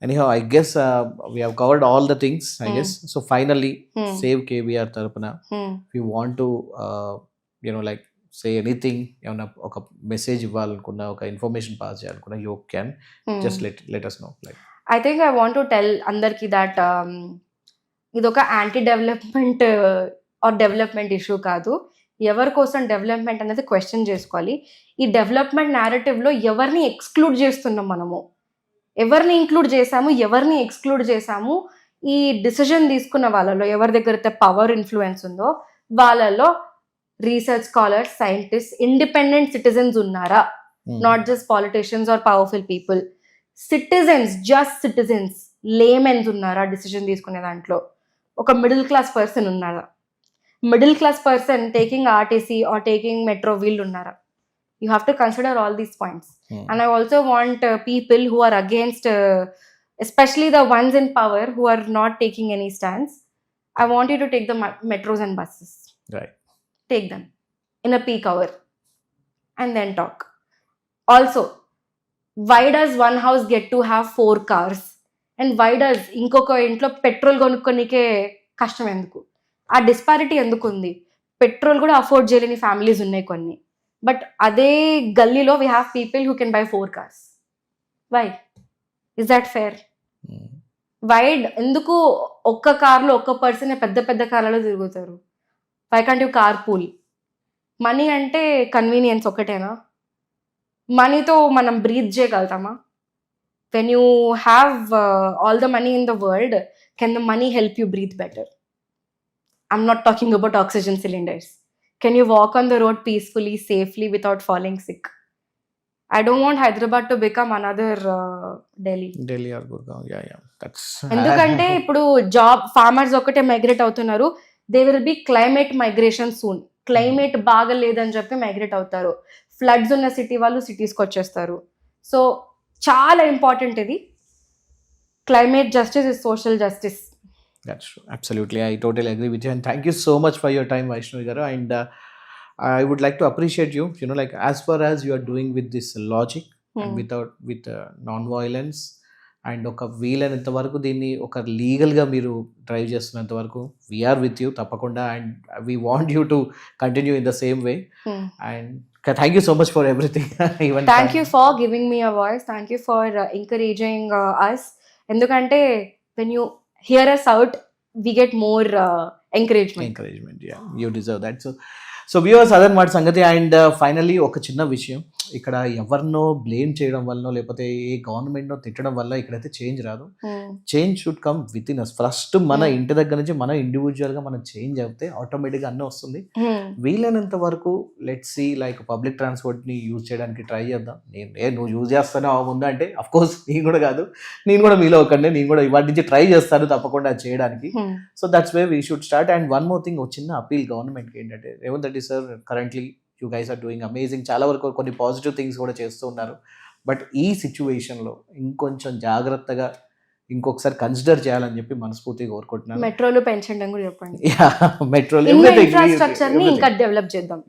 anyhow I guess we have covered all the things I guess. So finally save KBR tarapuna if you want to like say anything, ఏమన్నా ఒక message ఇవ్వాలనుకున్నా, ఒక information pass చేయాలనుకున్నా, you can just let us know. Like I think I want to tell అందరికి that ఇది ఒక anti development are development issue కాదు. ఎవరి కోసం డెవలప్మెంట్ అనేది క్వశ్చన్ చేసుకోవాలి. ఈ డెవలప్మెంట్ నేరేటివ్లో ఎవరిని ఎక్స్క్లూడ్ చేస్తున్నాం మనము, ఎవరిని ఇంక్లూడ్ చేసాము, ఎవరిని ఎక్స్క్లూడ్ చేసాము, ఈ డిసిజన్ తీసుకున్న వాళ్ళలో ఎవరి దగ్గర అయితే పవర్ ఇన్ఫ్లుయెన్స్ ఉందో వాళ్ళలో research scholars, scientist, independent citizens ఉన్నారా? Not just politicians or powerful people, citizens, just citizens, laymens ఉన్నారా డిసిజన్ తీసుకునే దాంట్లో? ఒక మిడిల్ క్లాస్ పర్సన్ ఉన్నారా? Middle class person taking RTC or taking metro వీళ్ళు ఉన్నారా? You have to consider all these points. And I also want people who are against, especially the ones in power who are not taking any stance. I want you to take the metros and buses. Right. Take them in a peak hour and then talk. Also, why does one house get to have 4 cars? And why does inkoka intlo petrol konukonike kashtam enduku? ఆ disparity ఎందుకు ఉంది? Petrol కూడా afford చేయలేని families ఉన్నాయి కొన్ని, but అదే గల్లీలో we have people who can buy 4 cars. Why is that fair? Why'd ఎందుకు ఒక్క కార్లో ఒక్క పర్సన్ పెద్ద పెద్ద కార్లలో తిరుగుతారు? Why can't you car pool? Money అంటే కన్వీనియన్స్ ఒకటేనా? మనీతో మనం బ్రీత్ చేయగలుగుతామా? When you have all the money in the world, can the money help you breathe better? I'm not talking about oxygen cylinders. Can you walk on the road peacefully, safely, without falling sick? I don't want Hyderabad to become another Delhi or Gurgaon. Yeah. That's ఎందుకంటే ఇప్పుడు job farmers ఒకటే migrate అవుతున్నారు. They will be climate migration soon. Climate బాగా లేదని చెప్పి migrate అవుతారు. Floods ఉన్న city వాళ్ళు సిటీస్కి వచ్చేస్తారు. సో చాలా ఇంపార్టెంట్ ఇది. Climate justice is social justice. That's true. Absolutely. I totally agree with you. And thank you so much for your time, Vaishnavi garu. And I would like to appreciate you, like as far as you are doing with this logic and with non-violence and oka వీలైనంత వరకు దీన్ని ఒక లీగల్గా మీరు drive చేస్తున్నంత వరకు we are with you తప్పకుండా. And we want you to continue in the same way. And thank you so much for everything. Even thank you for giving me a voice. Thank you for encouraging us. ఎందుకంటే when you hear us out, we get more encouragement. Yeah, you deserve that. So viewers, అదనమాట సంగతి. And finally ఒక చిన్న విషయం, ఇక్కడ ఎవరినో blame చేయడం వల్ల లేకపోతే ఏ గవర్నమెంట్నో తిట్టడం వల్ల ఇక్కడైతే చేంజ్ రాదు. Change should come with in us. First మన ఇంటి దగ్గర నుంచి మన ఇండివిజువల్గా మనం చేంజ్ అవుతే ఆటోమేటిక్గా అన్నీ వస్తుంది. వీలైనంత వరకు లెట్స్ సీ లైక్ పబ్లిక్ ట్రాన్స్పోర్ట్ని యూజ్ చేయడానికి ట్రై చేద్దాం. నువ్వు యూజ్ చేస్తానో ముందు అంటే అఫ్ కోర్స్ నేను కూడా కాదు, నేను కూడా మీలో ఒకండి, నేను కూడా ఇవాటి నుంచి ట్రై చేస్తాను తప్పకుండా చేయడానికి. So that's way we should start. And one more thing, ఒక చిన్న అపీల్ గవర్నమెంట్కి ఏంటంటే, Revanth Reddy sir currently you guys are doing amazing, చాలా వరకు కొన్ని పాజిటివ్ థింగ్స్ కూడా చేస్తూ ఉన్నారు. బట్ ఈ సిచ్యువేషన్లో ఇంకొంచెం జాగ్రత్తగా ఇంకొకసారి కన్సిడర్ చేయాలని చెప్పి మనస్ఫూర్తిగా కోరుకుంటున్నాను. మెట్రోలు పెంచండి కూడా చెప్పండి. మెట్రోలు ఇన్ఫ్రాస్ట్రక్చర్ని ఇంకా డెవలప్ చేద్దాం.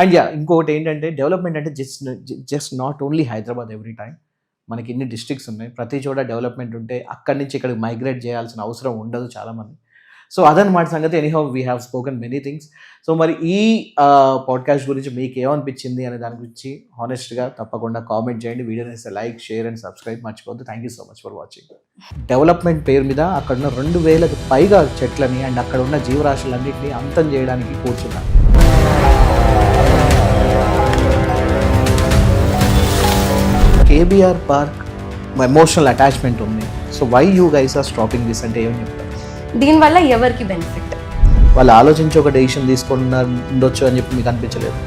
అండ్ ఇంకొకటి ఏంటంటే, డెవలప్మెంట్ అంటే just not only Hyderabad. Every time మనకి ఇన్ని డిస్ట్రిక్ట్స్ ఉన్నాయి, ప్రతి చోట డెవలప్మెంట్ ఉంటే అక్కడి నుంచి ఇక్కడికి మైగ్రేట్ చేయాల్సిన అవసరం ఉండదు చాలామంది. సో అదనమాట సంగతి. Anyhow we have spoken many things. So మరి ఈ పాడ్కాస్ట్ గురించి మీకు ఏమనిపించింది అనే దాని గురించి హానెస్ట్గా తప్పకుండా కామెంట్ చేయండి. వీడియోని లైక్, షేర్ అండ్ సబ్స్క్రైబ్ మర్చిపోద్దు. Thank you so much for watching. Development పేరు మీద అక్కడ ఉన్న 2000కు పైగా చెట్లని అండ్ అక్కడ ఉన్న జీవరాశులన్నింటినీ అంతం చేయడానికి కూర్చున్నారు. కేబీఆర్ పార్క్ ఎమోషనల్ అటాచ్మెంట్ ఉంది. So why you guys are stopping this అంటే ఏమని చెప్తారు? దీనివల్ల ఎవరికి బెనిఫిట్? వాళ్ళు ఆలోచించి ఒక డెసిషన్ తీసుకొని ఉండొచ్చు అని చెప్పి మీకు అనిపించలేదు?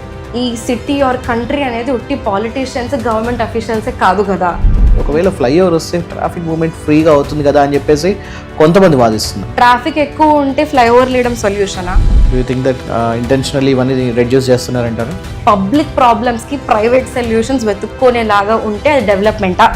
ఈ సిటీ ఆర్ కంట్రీ అనేది ఉట్టి పాలిటీషియన్స్, గవర్నమెంట్ అఫీషియల్సే కాదు కదా. ఒకవేళ ఫ్లైఓవర్ వస్తే ట్రాఫిక్ మూవ్మెంట్ ఫ్రీగా అవుతుంది కదా అని చెప్పేసి కొంతమంది వాదిస్తున్నారు. ట్రాఫిక్ ఎక్కువ ఉంటే ఫ్లైఓవర్ లేయడం సొల్యూషనా? Do you think that intentionally ఇవన్నీ రెడ్యూస్ చేస్తున్నారంటారు? పబ్లిక్ ప్రాబ్లమ్స్ కి ప్రైవేట్ సొల్యూషన్స్ వెతుక్కునేలాగా ఉంటే అది డెవలప్మెంటా?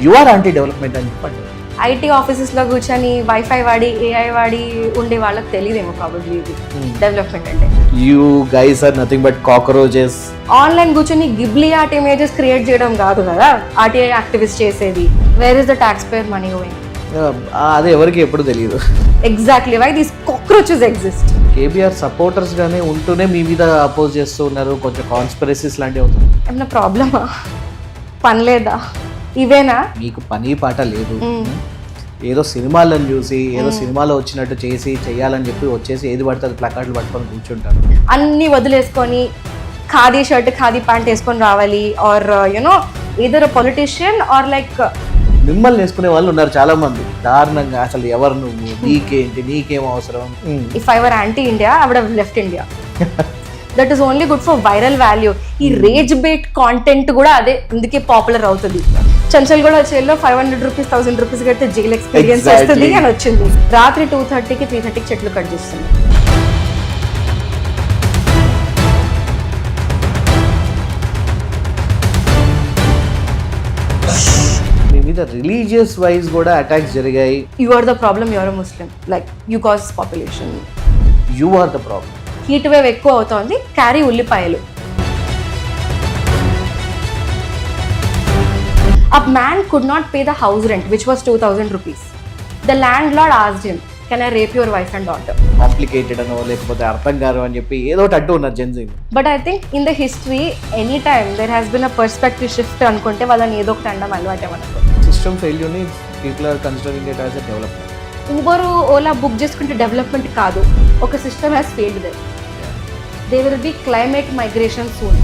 యు ఆర్ యాంటీ డెవలప్మెంట్ అని చెప్పండి. ఐటీ ఆఫీసెస్లో కూర్చొని వైఫై వాడి ఏఐ వాడి ఉండే వాళ్ళకి తెలియదేమో ప్రాబబ్లీ ఇది డెవలప్మెంట్ అంటే. You guys are nothing but cockroaches. Online కూర్చొని గిబ్లీ ఆర్ట్ ఇమేజెస్ క్రియేట్ చేయడం కాదు కదా ఆర్టీఐ యాక్టివిస్ట్ చేసేది. Where is the tax payer money going? అది ఎవరికి ఎప్పుడు తెలియదు. Exactly why these cockroaches exist. KBR supporters గానే ఉంటూనే మీ మీద అపోజ్ చేస్తూ ఉన్నారు. కొంచెం కాన్స్పిరసీస్ లాంటివి అవుతుంది. ఏమన్నా ప్రాబ్లమా? పని లేదా? ఇవేనా మీకు పని పాట లేదు. ఏదో సినిమాలను చూసి ఏదో సినిమాలో వచ్చినట్టు చేసి చెయ్యాలని చెప్పి వచ్చేసి ఏది పడితే అది ప్లకార్డులు పట్టుకొని కూర్చుంటారు. అన్ని వదిలేసుకొని ఖాదీ షర్ట్ ఖాదీ ప్యాంట్ వేసుకొని రావాలి or you know either politician or like మిమ్మల్ని వేసుకునే వాళ్ళు ఉన్నారు చాలా మంది దారుణంగా. అసలు ఎవరు నువ్వు, నీకేంటి, నీకేం అవసరం. If I were anti India I would have left India. That is only good for viral value. ఈ రేజ్ బేట్ కాంటెంట్ కూడా అదే అందుకే పాపులర్ అవుతుంది. చంచల్ కూడా జైల్లో 500 రూపీస్ 1000 రూపీస్ కడితే జైల్ ఎక్స్పీరియన్స్ వస్తుంది అని వచ్చింది. రాత్రి 2:30కి 3:30కి చెట్లు కట్ చేస్తుంది. మీ మీద రిలీజియస్ వైజ్ కూడా అటాక్స్ జరిగాయి. You are the problem, you are a Muslim, like you cause population. You are the problem. Heat wave ఎక్కువ అవుతోంది, క్యారీ ఉల్లిపాయలు. A man could not pay the house rent, which was 2,000 rupees. The landlord asked him, "Can I rape your wife and daughter?" Complicated అనో లేకపోతే అర్థం కాదు అని చెప్పి ఏదో ఒకటి అంటూ ఉన్నారు Gen Z. But I think in the history, anytime there has been a perspective shift అనుకుంటే వాళ్ళని ఏదో ఒకటి అనడం అలవాటే మనకు. సిస్టమ్ ఫెయిల్యూర్ని people are considering it as a development. Uber Ola book చేసుకుంటే డెవలప్మెంట్ కాదు, ఒక system has failed there. There will be climate migration soon.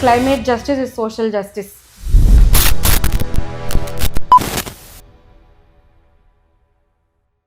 Climate justice is social justice.